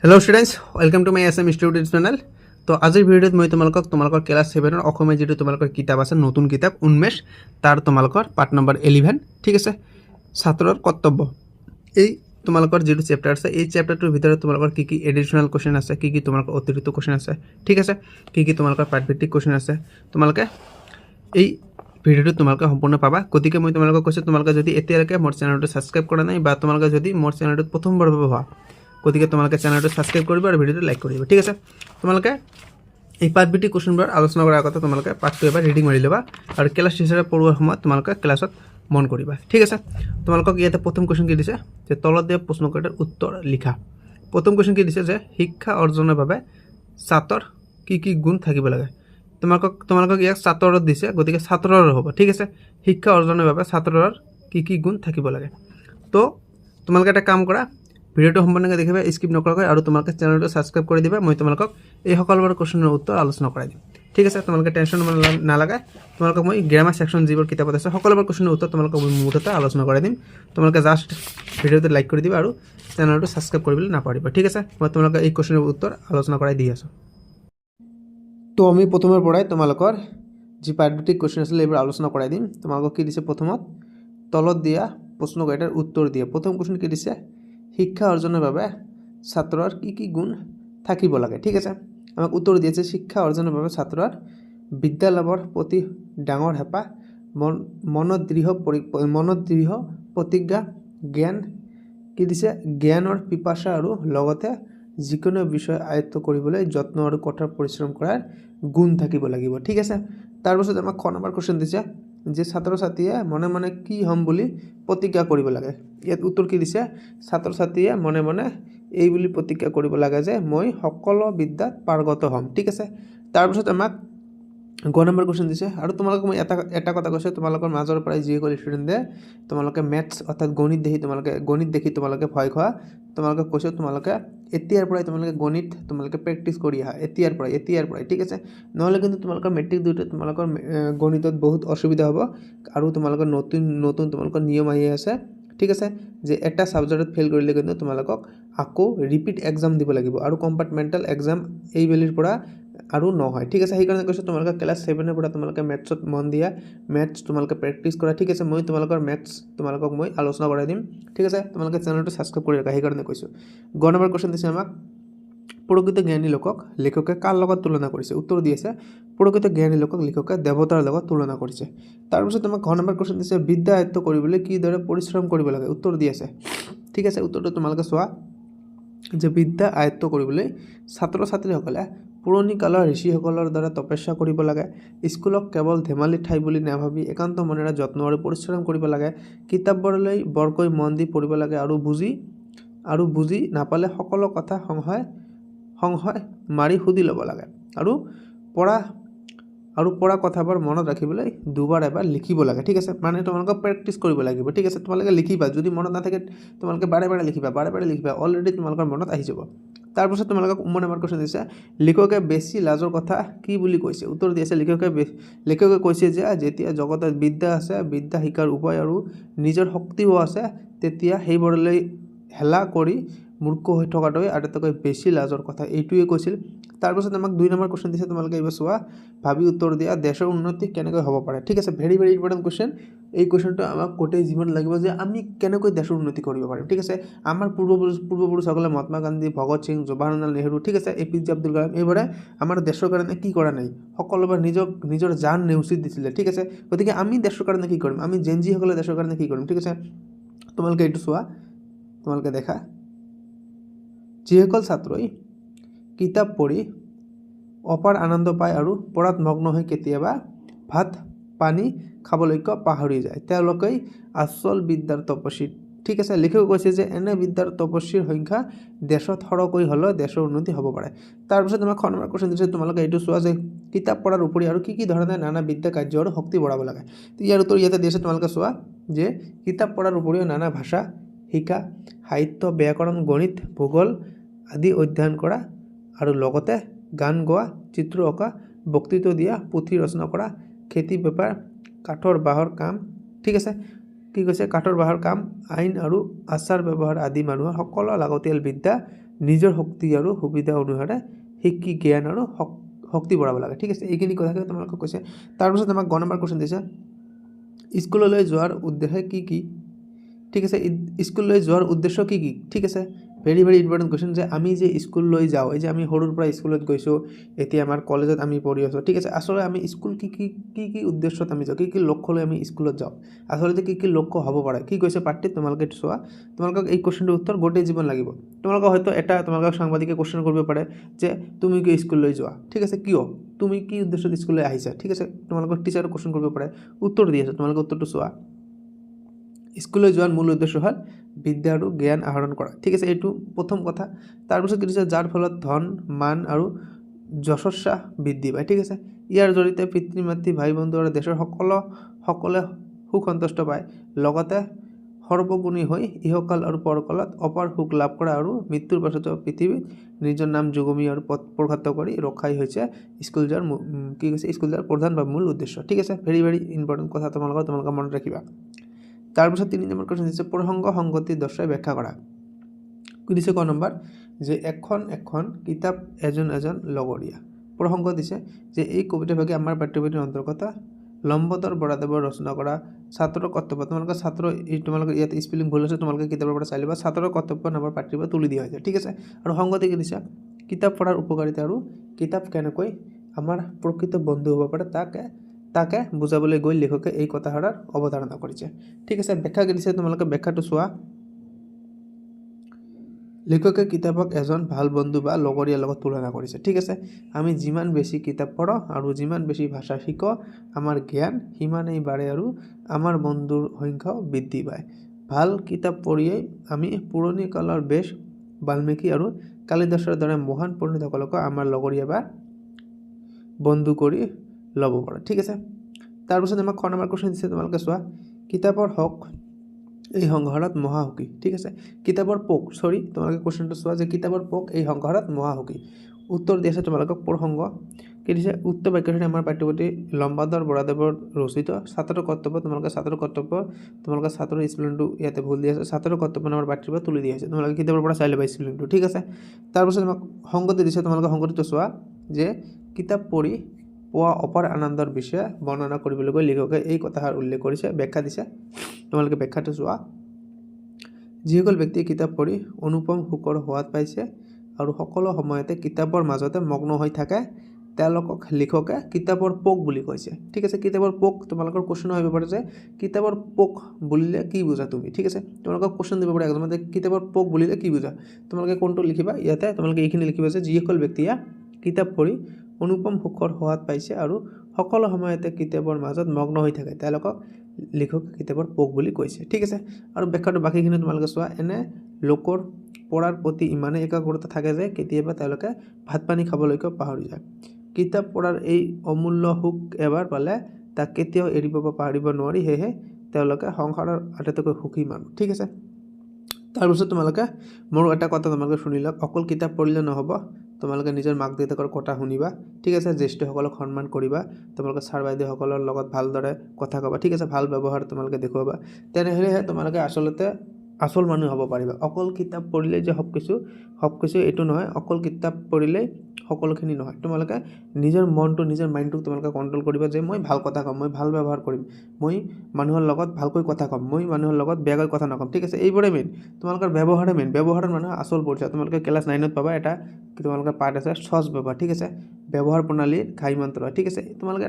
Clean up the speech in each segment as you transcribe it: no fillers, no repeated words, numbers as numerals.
Hello students welcome to my S M students channel. तो आजिर भिडिओत मैं तुम्हारे क्लास 7 অসমীয়া जी तुम्हारे किताब आछे नतुन किताब उन्मेष तार तुम्हारे पार्ट नम्बर 11 ठीक है छात्रर कर्तव्य এই তোমালোকৰ যেটো চেপ্টাৰ আছে এই চেপ্টাৰটোৰ ভিতৰত তোমালোকৰ কি এডিশনাল কোশ্চেন আছে কি তোমালোকৰ অতিৰিক্ত কোশ্চেন আছে ঠিক আছে কি তোমালোকৰ পাঠভিত্তিক কোশ্চেন আছে তোমালোকে এই ভিডিওটো তোমালোকে সম্পূৰ্ণ পাবা। গতিকে মই তোমালোকক কৈছো তোমালোকে যদি এতিয়ালৈকে মোৰ চেনেলটো সাবস্ক্ৰাইব কৰা নাই বা তোমালোকে যদি মোৰ চেনেলটো প্ৰথমবাৰ হোৱা গতিকে তোমালোকে চেনেলটো সাবস্ক্ৰাইব কৰিবা আৰু ভিডিওটো লাইক কৰিবা ঠিক আছে। তোমালোকে এই পাঠভিত্তিক কোশ্চেনবোৰ আলোচনা কৰাৰ আগতে তোমালোকে পাঠটো এবাৰ ৰিডিং মাৰি ল'বা আৰু ক্লাছ টিচাৰে পঢ়োৱাৰ সময়ত তোমালোকে ক্লাছত মন কৰিবা ঠিক আছে। তোমালোকক ইয়াতে প্ৰথম কোশ্চেন কি দিছে যে তলত দিয়া প্ৰশ্নকেইটাৰ উত্তৰ লিখা। প্ৰথম কোশ্চেন কি দিছে যে শিক্ষা অৰ্জনৰ বাবে ছাত্ৰৰ কি গুণ থাকিব লাগে। তোমালোকক ইয়াক ছাত্ৰৰ দিছে গতিকে ছাত্ৰৰ হ'ব ঠিক আছে। শিক্ষা অৰ্জনৰ বাবে ছাত্ৰৰ কি গুণ থাকিব লাগে। তো তোমালোকে এটা কাম কৰা ভিডিওটো সম্পূৰ্ণকৈ দেখিবা স্কিপ নকৰাকৈ আৰু তোমালোকে চেনেলটো সাবস্ক্ৰাইব কৰি দিবা। মই তোমালোকক এই সকলোবোৰ কোশ্চেনৰ উত্তৰ আলোচনা কৰাই দিম ঠিক আছে। তোমালোকে টেনশ্যন নালাগে তোমালোকক মই গ্ৰামাৰ সেকশন যিবোৰ কিতাপত আছে সকলোবোৰ কোশ্চেনৰ উত্তৰ তোমালোকক মই মুহূৰ্ততে আলোচনা কৰাই দিম। তোমালোকে জাষ্ট ভিডিওটো লাইক কৰি দিবা আৰু চেনেলটো সাবস্ক্ৰাইব কৰিবলৈ নাপাহৰিবা ঠিক আছে। মই তোমালোকক এই কোশ্চেনৰ উত্তৰ আলোচনা কৰাই দি আছোঁ। তো আমি প্ৰথমৰ পৰাই তোমালোকৰ যি পাঠভিত্তিক কোশ্চেন আছিল এইবোৰ আলোচনা কৰাই দিম। তোমালোকক কি দিছে প্ৰথমত তলত দিয়া প্ৰশ্নকেইটাৰ উত্তৰ দিয়ে। প্ৰথম কোশ্চেন কি দিছে শিক্ষা অৰ্জনৰ বাবে ছাত্ৰৰ কি গুণ থাকিব লাগে ঠিক আছে। আমাক উত্তৰ দিয়েছে শিক্ষা অৰ্জনৰ বাবে ছাত্ৰৰ বিদ্যা লাভৰ প্ৰতি ডাঙৰ হেঁপাহ মনত দৃঢ় প্ৰতিজ্ঞা জ্ঞান কি দিছে জ্ঞানৰ পিপাসা আৰু লগতে যিকোনো বিষয় আয়ত্ত কৰিবলৈ যত্ন আৰু কঠোৰ পৰিশ্ৰম কৰাৰ গুণ থাকিব লাগিব ঠিক আছে। তাৰপিছত আমাক খ নম্বৰ কোশ্চেন দিছে যে ছাত্ৰ ছাত্ৰীয়ে মনে মনে কি হ'ম বুলি প্ৰতিজ্ঞা কৰিব লাগে। ইয়াত উত্তৰ কি দিছে ছাত্ৰ ছাত্ৰীয়ে মনে মনে এই বুলি প্ৰতিজ্ঞা কৰিব লাগে যে মই সকলো বিদ্যাত পাৰ্গত হ'ম ঠিক আছে। তাৰপিছত আমাক গ নম্বৰ কোশ্চেন দিছে আৰু তোমালোকক মই এটা কথা কৈছোঁ তোমালোকৰ মাজৰ পৰাই যিসকল ষ্টুডেণ্টে তোমালোকে মেথছ অৰ্থাৎ গণিত দেখি তোমালোকে ভয় খোৱা তোমালোকে কৈছোঁ তোমালোকে এতিয়াৰ পৰাই গণিত তোমালোকে প্ৰেক্টিছ কৰি আহা এতিয়াৰ পৰাই ঠিক আছে। নহ'লে কিন্তু তোমালোকৰ মেট্ৰিক দিওঁতে তোমালোকৰ গণিতত বহুত অসুবিধা হ'ব আৰু তোমালোকৰ নতুন তোমালোকৰ নিয়ম আহি আছে ঠিক আছে যে এটা ছাবজেক্টত ফেইল কৰিলে কিন্তু তোমালোকক আকৌ ৰিপিট এক্সাম দিব লাগিব আৰু কম্পাৰ্টমেণ্টেল এক্সাম এইবেলিৰ পৰা আৰু নহয় ঠিক আছে। সেইকাৰণে কৈছোঁ তোমালোকে ক্লাছ 7ৰ পৰা তোমালোকে মেথছত মন দিয়া মেথছ তোমালোকে প্ৰেক্টিছ কৰা ঠিক আছে। মই তোমালোকৰ মেথছ তোমালোকক মই আলোচনা কৰাই দিম ঠিক আছে। তোমালোকে চেনেলটো সাবস্ক্ৰাইব কৰি ৰাখা সেইকাৰণে কৈছোঁ। গ নম্বৰ কোশ্চেন দিছে আমাক প্ৰকৃত জ্ঞানী লোকক লেখকে কাৰ লগত তুলনা কৰিছে। উত্তৰ দি আছে প্ৰকৃত জ্ঞানী লোকক লেখকে দেৱতাৰ লগত তুলনা কৰিছে। তাৰপিছত আমাক ঘ নম্বৰ কোশ্চেন দিছে বিদ্যা আয়ত্ত কৰিবলৈ কিদৰে পৰিশ্ৰম কৰিব লাগে। উত্তৰ দি আছে ঠিক আছে। উত্তৰটো তোমালোকে চোৱা যে বিদ্যা আয়ত্ত কৰিবলৈ ছাত্ৰ ছাত্ৰীসকলে পুৰণি কালৰ ঋষিসকলৰ দ্বাৰা তপস্যা কৰিব লাগে। স্কুলক কেৱল ধেমালি ঠাই বুলি নাভাবি একান্ত মনেৰে যত্ন আৰু পৰিশ্ৰম কৰিব লাগে। কিতাপবোৰলৈ বৰকৈ মন দি পঢ়িব লাগে আৰু বুজি নাপালে সকলো কথা সংশয় মাৰি সুধি ল'ব লাগে আৰু পঢ়া কথাবোৰ মনত ৰাখিবলৈ দুবাৰ এবাৰ লিখিব লাগে ঠিক আছে। মানে তোমালোকক প্ৰেক্টিছ কৰিব লাগিব ঠিক আছে। তোমালোকে লিখিবা যদি মনত নাথাকে তোমালোকে বাৰে বাৰে লিখিবা অলৰেডি তোমালোকৰ মনত আহি যাব। তাৰপিছত তোমালোকক নম্বৰ কোশ্চেন দিছে লেখকে বেছি লাজৰ কথা কি বুলি কৈছে। উত্তৰ দি আছে লেখকে কৈছে যে যেতিয়া জগতত বিদ্যা আছে বিদ্যা শিকাৰ উপায় আৰু নিজৰ শক্তিও আছে তেতিয়া সেইবোৰলৈ হেলা কৰি মূৰ্খ হৈ থকাটোৱে আটাইতকৈ বেছি লাজৰ কথা এইটোৱে কৈছিল। তাৰপিছত আমাক 2 নম্বৰ কোশ্চেন দিছে তোমালোকে এইবাৰ চোৱা ভাবি উত্তৰ দিয়া দেশৰ উন্নতি কেনেকৈ হ'ব পাৰে ঠিক আছে। Very important question. এই কোশ্চেনটো আমাক গোটেই জীৱন লাগিব যে আমি কেনেকৈ দেশৰ উন্নতি কৰিব পাৰিম ঠিক আছে। আমাৰ পূৰ্বপুৰুষসকলে মহাত্মা গান্ধী ভগত সিং জৱাহৰলাল নেহৰু ঠিক আছে APJ আব্দুল কালাম এইবোৰে আমাৰ দেশৰ কাৰণে কি কৰা নাই সকলোবাৰ নিজৰ জান নেওচি দিছিলে ঠিক আছে। গতিকে আমি দেশৰ কাৰণে কি কৰিম আমি জেনজিসকলে দেশৰ কাৰণে কি কৰিম ঠিক আছে। তোমালোকে এইটো চোৱা তোমালোকে দেখা যিসকল ছাত্ৰই কিতাপ পঢ়ি অপাৰ আনন্দ পায় আৰু পঢ়াত মগ্ন হৈ কেতিয়াবা ভাত পানী খাবলৈকে পাহৰি যায় তেওঁলোকেই আচল বিদ্যাৰ তপস্বী ঠিক আছে। লেখকে কৈছে যে এনে বিদ্যাৰ তপস্বীৰ সংখ্যা দেশত সৰহকৈ হ'লে দেশৰ উন্নতি হ'ব পাৰে। তাৰপিছত তোমাক খ নম্বৰ কোশ্চেন দিছে তোমালোকে এইটো চোৱা যে কিতাপ পঢ়াৰ উপৰি আৰু কি ধৰণে নানা বিদ্যা কাৰ্য আৰু শক্তি বঢ়াব লাগে। ইয়াৰ উত্তৰ ইয়াতে দিছে তোমালোকে চোৱা যে কিতাপ পঢ়াৰ উপৰিও নানা ভাষা শিকা সাহিত্য ব্যাকৰণ গণিত ভূগোল আদি অধ্যয়ন কৰা আৰু লগতে গান গোৱা চিত্ৰ অঁকা বক্তৃত্ব দিয়া পুথি ৰচনা কৰা খেতি বেপাৰ কাঠৰ বাঁহৰ কাম ঠিক আছে। কি কৈছে কাঠৰ বাঁহৰ কাম আইন আৰু আচাৰ ব্যৱহাৰ আদি মানুহৰ সকলো লাগতিয়াল বিদ্যা নিজৰ শক্তি আৰু সুবিধা অনুসাৰে শিকি জ্ঞান আৰু শক্তি বঢ়াব লাগে ঠিক আছে এইখিনি কথাকে তোমালোকক কৈছে তাৰপিছত আমাক 9 নম্বৰ কোৱেশ্চন দিছে স্কুললৈ যোৱাৰ উদ্দেশ্য কি ঠিক আছে স্কুললৈ যোৱাৰ উদ্দেশ্য কি ঠিক আছে ভেৰি ইম্পৰ্টেণ্ট কোৱেশ্চন যে আমি যে স্কুললৈ যাওঁ এই যে আমি সৰুৰ পৰা স্কুলত গৈছোঁ এতিয়া আমাৰ কলেজত আমি পঢ়ি আছোঁ ঠিক আছে আচলতে আমি স্কুল কি উদ্দেশ্যত আমি যাওঁ কি লক্ষ্য লৈ আমি স্কুলত যাওঁ আচলতে কি লক্ষ্য হ'ব পাৰে কি কৈছে পাঠ্যত তোমালোকে চোৱা তোমালোকক এই কোৱেশ্চনটোৰ উত্তৰ গোটেই জীৱন লাগিব তোমালোকক হয়তো এটা তোমালোকক সাংবাদিকে কোৱেশ্চন কৰিব পাৰে যে তুমি কি স্কুললৈ যোৱা ঠিক আছে কিয় তুমি কি উদ্দেশ্যত স্কুললৈ আহিছা ঠিক আছে তোমালোকক টিচাৰে কোৱেশ্চন কৰিব পাৰে উত্তৰ দি আছে তোমালোকে উত্তৰটো চোৱা স্কুললৈ যোৱাৰ মূল উদ্দেশ্য হ'ল বিদ্যা আৰু জ্ঞান আহৰণ কৰা ঠিক আছে এইটো প্ৰথম কথা তাৰপিছত কি দিছে যাৰ ফলত ধন মান আৰু যশস্যা বৃদ্ধি পায় ঠিক আছে ইয়াৰ জৰিয়তে পিতৃ মাতৃ ভাই বন্ধু আৰু দেশৰ সকলে সুখ সন্তুষ্ট পায় লগতে সৰ্বগুণী হৈ ইহকাল আৰু পৰকালত অপাৰ সুখ লাভ কৰা আৰু মৃত্যুৰ পাছতো পৃথিৱীত নিজৰ নাম যুগমী আৰু পথ প্ৰঘাত কৰি ৰখাই হৈছে স্কুল যোৱাৰ কি কৈছে স্কুল যোৱাৰ প্ৰধান বা মূল উদ্দেশ্য ঠিক আছে ভেৰি ইম্পৰ্টেণ্ট কথা তোমালোকে মনত ৰাখিবা তাৰপিছত 3 নম্বৰ কোৱেশ্চন দিছে প্ৰসংগ সংগতি দৰ্শাই ব্যাখ্যা কৰা কি দিছে ক নম্বৰ যে এখন কিতাপ এজন লগৰীয়া প্ৰসংগ দিছে যে এই কবিতাভাগে আমাৰ পাঠ্যপুথিৰ অন্তৰ্গত লম্বোদৰ বৰাদেৱৰ ৰচনা কৰা ছাত্ৰৰ কৰ্তব্য তোমালোকে ইয়াত স্পেলিং ভুল আছে তোমালোকে কিতাপৰ পৰা চাই ল'বা ছাত্ৰৰ কৰ্তব্য নামৰ পাঠ্যপুথিত তুলি দিয়া হৈছে ঠিক আছে আৰু সংগতি কি দিছে কিতাপ পঢ়াৰ উপকাৰিতা আৰু কিতাপ কেনেকৈ আমাৰ প্ৰকৃত বন্ধু হ'ব পাৰে তাকে বুজাবলৈ গৈ লেখকে এই কথাষাৰৰ অৱতাৰণা কৰিছে ঠিক আছে ব্যাখ্যা কি দিছে তোমালোকে ব্যাখ্যাটো চোৱা লেখকে কিতাপক এজন ভাল বন্ধু বা লগৰীয়াৰ লগত তুলনা কৰিছে ঠিক আছে আমি যিমান বেছি কিতাপ পঢ়ো আৰু যিমান বেছি ভাষা শিকো আমাৰ জ্ঞান সিমানেই বাঢ়ে আৰু আমাৰ বন্ধুৰ সংখ্যাও বৃদ্ধি পায় ভাল কিতাপ পঢ়িয়েই আমি পুৰণি কালৰ বেশ বাল্মীকি আৰু কালিদাসৰ দৰে মহান পণ্ডিতসকলক আমাৰ লগৰীয়া বা বন্ধু কৰি ল'ব পাৰোঁ ঠিক আছে তাৰপিছত আমাক খ নম্বৰ কোৱেশ্চন দিছে তোমালোকে চোৱা কিতাপৰ হক এই সংসাৰত মহাসুখী ঠিক আছে কিতাপৰ পোক তোমালোকে কোৱেশ্চনটো চোৱা যে কিতাপৰ পোক এই সংসাৰত মহাসুখী উত্তৰ দি আছে তোমালোকক প্ৰসংগ কি দিছে উক্ত বাক্যখিনি আমাৰ পাঠ্যপুথি লম্বোদৰ বৰাদেৱৰ ৰচিত ছাত্ৰৰ কৰ্তব্য তোমালোকে ছাত্ৰৰ স্পেলিংটো ইয়াতে ভুল দি আছে ছাত্ৰৰ কৰ্তব্য আমাৰ পাঠ্যপুথিত তুলি দিয়া আছে তোমালোকে কিতাপৰ পৰা চাই ল'বা স্পেলিংটো ঠিক আছে তাৰপিছত আমাক সংগতি দিছে তোমালোকে সংগতিটো চোৱা যে কিতাপ পঢ়ি পোৱা অপাৰ আনন্দৰ বিষয়ে বৰ্ণনা কৰিবলৈ গৈ লেখকে এই কথাষাৰ উল্লেখ কৰিছে ব্যাখ্যা দিছে তোমালোকে ব্যাখ্যাটো চোৱা যিসকল ব্যক্তিয়ে কিতাপ পঢ়ি অনুপম সুখৰ সোৱাদ পাইছে আৰু সকলো সময়তে কিতাপৰ মাজতে মগ্ন হৈ থাকে তেওঁলোকক লেখকে কিতাপৰ পোক বুলি কৈছে ঠিক আছে কিতাপৰ পোক তোমালোকৰ কোৱেশ্চন আহিব পাৰে যে কিতাপৰ পোক বুলিলে কি বুজা তুমি ঠিক আছে তোমালোকক কোৱেশ্চন দিব পাৰে একদম কিতাপৰ পোক বুলিলে কি বুজা তোমালোকে কোনটো লিখিবা ইয়াতে তোমালোকে এইখিনি লিখিবা যে যিসকল ব্যক্তিয়ে কিতাপ পঢ়ি অনুপম সুখৰ সোৱাদ পাইছে আৰু সকলো সময়তে কিতাপৰ মাজত মগ্ন হৈ থাকে তেওঁলোকক লেখকে কিতাপৰ পোক বুলি কৈছে ঠিক আছে আৰু ব্যাখ্যাটো বাকীখিনি তোমালোকে চোৱা এনে লোকৰ পঢ়াৰ প্ৰতি ইমানে একাগ্ৰতা থাকে যে কেতিয়াবা তেওঁলোকে ভাত পানী খাবলৈকে পাহৰি যায় কিতাপ পঢ়াৰ এই অমূল্য সুখ এবাৰ পালে তাক কেতিয়াও এৰিব বা পাহৰিব নোৱাৰি সেয়েহে তেওঁলোকে সংসাৰৰ আটাইতকৈ সুখী মানুহ ঠিক আছে তাৰপিছত তোমালোকে মোৰ এটা কথা তোমালোকে শুনি লওক অকল কিতাপ পঢ়িলে নহ'ব তোমালোকে নিজৰ মাক দেউতাকৰ কথা শুনিবা ঠিক আছে জ্যেষ্ঠসকলক সন্মান কৰিবা তোমালোকে ছাৰ বাইদেউসকলৰ লগত ভালদৰে কথা ক'বা ঠিক আছে ভাল ব্যৱহাৰ তোমালোকে দেখুৱাবা তেনেহ'লেহে তোমালোকে আচল মানুহ হ'ব পাৰিবা অকল কিতাপ পঢ়িলে যে সব কিছু এইটো নহয় অকল কিতাপ পঢ়িলেই সকলোখিনি নহয় তোমালোকে নিজৰ মনটো নিজৰ মাইণ্ডটোক তোমালোকে কণ্ট্ৰল কৰিবা যে মই ভাল কথা ক'ম মই ভাল ব্যৱহাৰ কৰিম মই মানুহৰ লগত ভালকৈ কথা ক'ম মই মানুহৰ লগত বেয়াকৈ কথা নক'ম ঠিক আছে এইবোৰে মেইন তোমালোকৰ ব্যৱহাৰে মেইন ব্যৱহাৰৰ মানুহৰ আচল পৰিচয় তোমালোকে ক্লাছ 9ত পাবা এটা তোমালোকৰ পাৰ্ট আছে সহজ ব্যৱহাৰ ঠিক আছে ব্যৱহাৰ প্ৰণালীৰ ঘাই মন্ত্ৰ ঠিক আছে তোমালোকে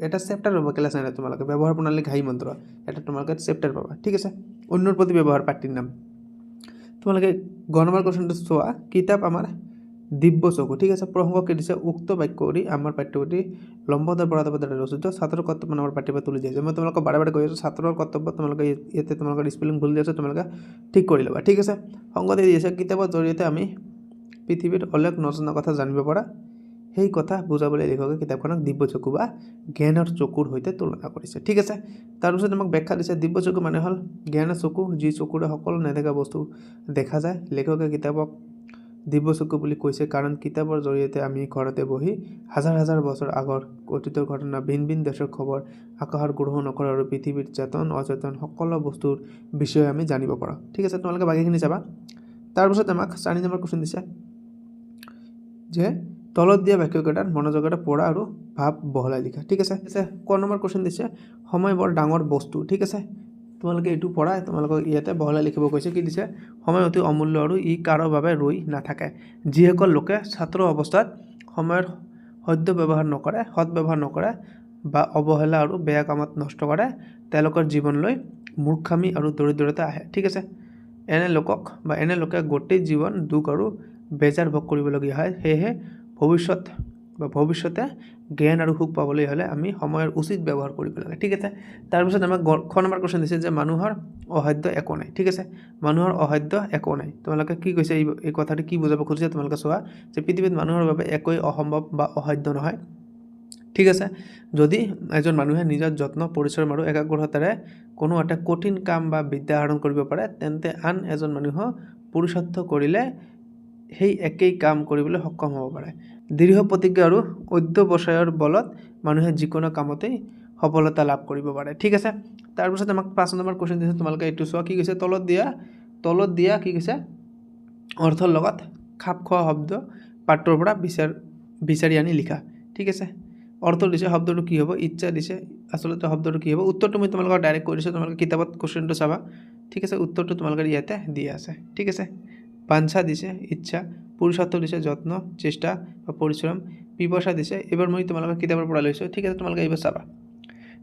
এটা চেপ্টাৰ পাবা ক্লাছ 9ত তোমালোকে ব্যৱহাৰ প্ৰণালীৰ ঘাই মন্ত্ৰ এটা তোমালোকে চেপ্টাৰ পাবা ঠিক আছে অন্যৰ প্ৰতি ব্যৱহাৰ পাঠটিৰ নাম তোমালোকে গণমাৰ কোৱেশ্চনটো চোৱা কিতাপ আমাৰ দিব্য চকু ঠিক আছে প্ৰসংগ কি দিছে উক্ত বাক্য কৰি আমাৰ পাঠ্যপুথি লম্বোদৰ বৰাদেৱৰ দ্বাৰা ৰচিত ছাত্ৰৰ কৰ্তব্য নামৰ পাঠ্যপুথিত তুলি দিছে মই তোমালোকক বাৰে কৈ আছোঁ ছাত্ৰৰ কৰ্তব্য তোমালোকে ইয়াতে তোমালোকৰ স্পেলিং ভুল দি আছে তোমালোকে ঠিক কৰি ল'বা ঠিক আছে সংগতি দি আছে কিতাপৰ জৰিয়তে আমি পৃথিৱীৰ অলেখ নজনা কথা জানিব পৰা সেই কথা বুজাবলৈ লেখকে কিতাপখনক দিব্য চকু বা জ্ঞানৰ চকুৰ সৈতে তুলনা কৰিছে ঠিক আছে তাৰপিছত আমাক ব্যাখ্যা দিছে দিব্য চকু মানে হ'ল জ্ঞানৰ চকু যি চকুৰে সকলো নেদেখা বস্তু দেখা যায় লেখকে কিতাপক দিব্য চকু বুলি কৈছে কাৰণ কিতাপৰ জৰিয়তে আমি ঘৰতে বহি হাজাৰ বছৰ আগৰ অতীতৰ ঘটনা ভিন দেশৰ খবৰ আকাশৰ গ্ৰহ নক্ষত্ৰ আৰু পৃথিৱীৰ চেতন অচেতন সকলো বস্তুৰ বিষয়ে আমি জানিব পাৰোঁ ঠিক আছে তোমালোকে বাকীখিনি চাবা তাৰপিছত আমাক 4 নম্বৰ কোৱেশ্চন দিছে যে তলত দিয়া বাক্যকেইটাৰ মনোযোগেৰে পঢ়া আৰু ভাৱ বহলাই লিখা ঠিক আছে ক নম্বৰ কোৱেশ্চন দিছে সময় বৰ ডাঙৰ বস্তু ঠিক আছে তোমালোকে এইটো পঢ়া তোমালোকক ইয়াতে বহলাই লিখিব কৈছে কি দিছে সময় অতি অমূল্য আৰু ই কাৰো বাবে ৰৈ নাথাকে যিসকল লোকে ছাত্ৰ অৱস্থাত সময়ৰ সদ্য ব্যৱহাৰ নকৰে বা অৱহেলা আৰু বেয়া কামত নষ্ট কৰে তেওঁলোকৰ জীৱনলৈ মূৰ্খামি আৰু দৰিদ্ৰতা আহে ঠিক আছে এনে লোকে গোটেই জীৱন দুখ আৰু বেজাৰ ভোগ কৰিবলগীয়া হয় সেয়েহে ভৱিষ্যতে জ্ঞান আৰু সুখ পাবলৈ হ'লে আমি সময়ৰ উচিত ব্যৱহাৰ কৰিব লাগে ঠিক আছে তাৰপিছত আমাক খ নম্বৰ কোৱেশ্চন দিছে যে মানুহৰ অসাধ্য একো নাই ঠিক আছে মানুহৰ অসাধ্য একো নাই তোমালোকে কি কৈছে এই কথাটো কি বুজাব খুজিছে তোমালোকে চোৱা যে পৃথিৱীত মানুহৰ বাবে একোই অসম্ভৱ বা অসাধ্য নহয় ঠিক আছে যদি এজন মানুহে নিজৰ যত্ন পৰিশ্ৰম আৰু একাগ্ৰতাৰে কোনো এটা কঠিন কাম বা বিদ্যা আহৰণ কৰিব পাৰে তেন্তে আন এজন মানুহ পুৰুষাৰ্থ কৰিলে সেই একেই কাম কৰিবলৈ সক্ষম হ'ব পাৰে দৃঢ় প্ৰতিজ্ঞা আৰু অধ্যৱসায়ৰ বলত মানুহে যিকোনো কামতেই সফলতা লাভ কৰিব পাৰে ঠিক আছে তাৰপিছত আমাক 5 নম্বৰ কোৱেশ্চন দিছে তোমালোকে এইটো চোৱা কি কৈছে তলত দিয়া কি কৈছে অৰ্থৰ লগত খাপ খোৱা শব্দ পাঠৰ পৰা বিচাৰি আনি লিখা ঠিক আছে অৰ্থ দিছে শব্দটো কি হ'ব ইচ্ছা দিছে আসলতে শব্দটো কি হ'ব উত্তৰটো মই তোমালোকক ডাইৰেক্ট কৈ দিছোঁ তোমালোকে কিতাপত কোৱেশ্চনটো চাবা ঠিক আছে উত্তৰটো তোমালোকৰ ইয়াতে দিয়া আছে ঠিক আছে বাঞ্ছা দিছে ইচ্ছা পুৰুষাৰ্থ দিছে যত্ন চেষ্টা বা পৰিশ্ৰম পিপাসা দিছে এবাৰ মই তোমালোকৰ কিতাপৰ পৰা লৈছোঁ ঠিক আছে তোমালোকে এইবাৰ চাবা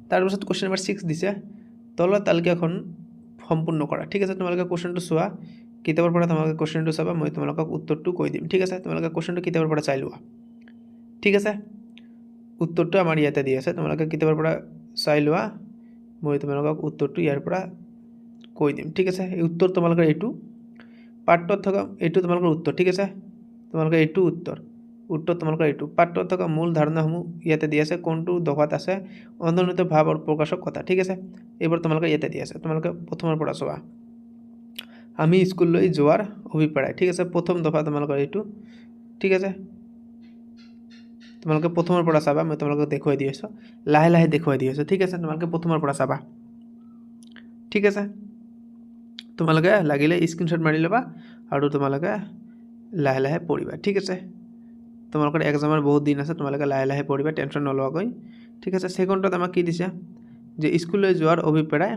তাৰপিছত কোৱেশ্চন নম্বৰ 6 দিছে তলৰ তালিকাখন সম্পূৰ্ণ কৰা ঠিক আছে তোমালোকে কোৱেশ্চনটো চোৱা কিতাপৰ পৰা তোমালোকে কোৱেশ্চনটো চাবা মই তোমালোকক উত্তৰটো কৈ দিম ঠিক আছে তোমালোকে কোৱেশ্চনটো কিতাপৰ পৰা চাই লোৱা ঠিক আছে উত্তৰটো আমাৰ ইয়াতে দিয়া আছে তোমালোকে কিতাপৰ পৰা চাই লোৱা মই তোমালোকক উত্তৰটো ইয়াৰ পৰা কৈ দিম ঠিক আছে এই উত্তৰ তোমালোকৰ এইটো পাঠত থকা এইটো তোমালোকৰ উত্তৰ ঠিক আছে তোমালোকৰ এইটো উত্তৰ তোমালোকৰ এইটো পাঠত থকা মূল ধাৰণাসমূহ ইয়াতে দিয়া আছে কোনটো দফাত আছে অন্তৰ্নিহিত ভাৱ আৰু প্ৰকাশক কথা ঠিক আছে এইবোৰ তোমালোকে ইয়াতে দিয়া আছে তোমালোকে প্ৰথমৰ পৰা চোৱা আমি স্কুললৈ যোৱাৰ অভিপ্ৰায় ঠিক আছে প্ৰথম দফা তোমালোকৰ এইটো ঠিক আছে তোমালোকে প্ৰথমৰ পৰা চাবা মই তোমালোকক দেখুৱাই দি আছোঁ লাহে দেখুৱাই দি আছোঁ ঠিক আছে তোমালোকে প্ৰথমৰ পৰা চাবা ঠিক আছে তোমালোকে লাগিলে স্ক্ৰীনশ্বট মাৰি ল'বা আৰু তোমালোকে লাহে পঢ়িবা ঠিক আছে তোমালোকৰ এক্সামৰ বহুত দিন আছে তোমালোকে লাহে পঢ়িবা টেনশ্যন নলৱাকৈ ঠিক আছে সেকেণ্ডত আমাক কি দিছে যে স্কুললৈ যোৱাৰ অভিপ্ৰায়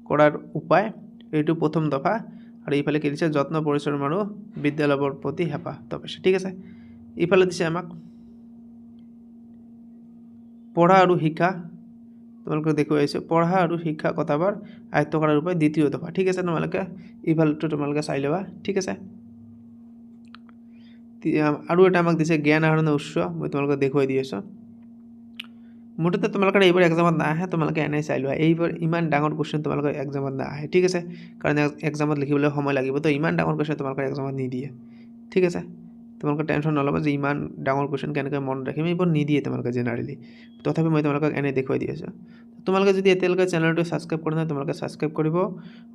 কৰাৰ উপায় এইটো প্ৰথম দফা আৰু ইফালে কি দিছে যত্ন পৰিশ্ৰম আৰু বিদ্যালয়ৰ প্ৰতি হেঁপাহ তপস্যা ঠিক আছে ইফালে দিছে আমাক পঢ়া আৰু শিক্ষা তোমালোকে দেখুৱাইছো পঢ়া আৰু শিক্ষা কথাবোৰ আয়ত্ত কৰাৰ উপায় দ্বিতীয় দফা ঠিক আছে তোমালোকে ইফালটো তোমালোকে চাই ল'বা ঠিক আছে আৰু এটা আমাক দিছে জ্ঞান আহৰণৰ উৎস মই তোমালোকক দেখুৱাই দি আছোঁ মুঠতে তোমালোকৰ এইবাৰ এক্সামত নাহে তোমালোকে এনে চাই লোৱা এইবাৰ ইমান ডাঙৰ কোৱেশ্চন তোমালোকৰ এক্সামত নাহে ঠিক আছে কাৰণ এক্সামত লিখিবলৈ সময় লাগিব তো ইমান ডাঙৰ কোৱেশ্চন তোমালোকৰ এক্সামত নিদিয়ে ঠিক আছে তোমালোকে টেনশ্যন নল'বা যে ইমান ডাঙৰ কোৱেশ্চন কেনেকৈ মনত ৰাখিম এইবোৰ নিদিয়ে তোমালোকে জেনেৰেলি তথাপি মই তোমালোকক এনে দেখুৱাই দি আছোঁ তোমালোকে যদি এতিয়ালৈকে চেনেলটো ছাবস্ক্ৰাইব কৰা নাই তোমালোকে ছাবস্ক্ৰাইব কৰিব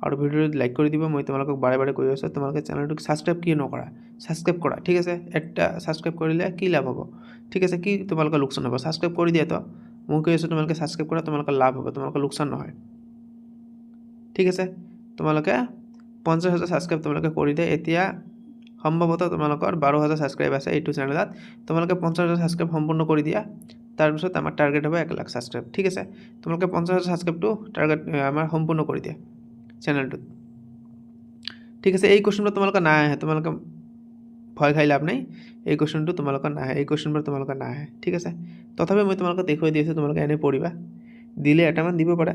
আৰু ভিডিঅ'টো লাইক কৰি দিব মই তোমালোকক বাৰে কৈ আছোঁ তোমালোকে চেনেলটোক ছাবস্ক্ৰাইব কিয় নকৰা ছাবস্ক্ৰাইব কৰা ঠিক আছে একটা ছাবস্ক্ৰাইব কৰিলে কি লাভ হ'ব ঠিক আছে কি তোমালোকৰ লোকচান হ'ব ছাবস্ক্ৰাইব কৰি দিয়া তো মই কৈ আছোঁ তোমালোকে ছাবস্ক্ৰাইব কৰা তোমালোকৰ লাভ হ'ব তোমালোকৰ লোকচান নহয় ঠিক আছে তোমালোকে 50,000 ছাবস্ক্ৰাইব তোমালোকে কৰি দিয়া এতিয়া সম্ভৱতঃ তোমালোকৰ 12,000 ছাবস্ক্ৰাইব আছে এইটো চেনেলত তোমালোকে 50,000 ছাবস্ক্ৰাইব সম্পূৰ্ণ কৰি দিয়া তাৰপিছত আমাৰ টাৰ্গেট হ'ব 1 লাখ ছাবস্ক্ৰাইব ঠিক আছে তোমালোকে 50,000 ছাবস্ক্ৰাইবটো টাৰ্গেট আমাৰ সম্পূৰ্ণ কৰি দিয়া চেনেলটোত ঠিক আছে এই কোৱেশ্চনটো তোমালোকে নাহে তোমালোকে ভয় খাই লাভ নাই এই কোৱেশ্চনটো তোমালোকৰ নাহে এই কোৱেশ্চনবোৰ তোমালোকৰ নাহে ঠিক আছে তথাপি মই তোমালোকক দেখুৱাই দি আছোঁ তোমালোকে এনে পঢ়িবা দিলে এটামান দিব পাৰা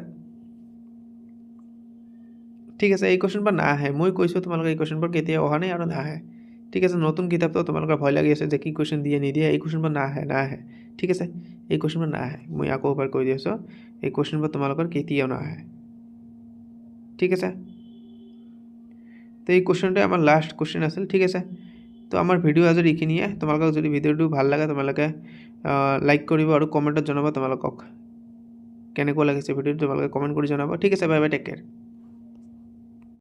ঠিক আছে এই কোৱেশ্চনবোৰ নাহে মই কৈছোঁ তোমালোকে এই কোৱেশ্চনবোৰ কেতিয়া অহা নাই আৰু নাহে ঠিক আছে নতুন কিতাপটো তোমালোকৰ ভয় লাগি আছে যে কি কোৱেশ্চন দিয়ে নিদিয়ে এই কোৱেশ্চনবোৰ নাহে ঠিক আছে এই কোৱেশ্চনবোৰ নাহে মই আকৌ এবাৰ কৈ দি আছোঁ এই কোৱেশ্চনবোৰ তোমালোকৰ কেতিয়াও নাহে ঠিক আছে তো এই কোৱেশ্চনটো আমাৰ লাষ্ট কোৱেশ্চন আছিল ঠিক আছে তো আমাৰ ভিডিঅ' আজি এইখিনিয়ে তোমালোকক যদি ভিডিঅ'টো ভাল লাগে তোমালোকে লাইক কৰিব আৰু কমেণ্টত জনাবা তোমালোকক কেনেকুৱা লাগিছে ভিডিঅ'টো তোমালোকে কমেণ্ট কৰি জনাবা ঠিক আছে বাই টেক কেয়াৰ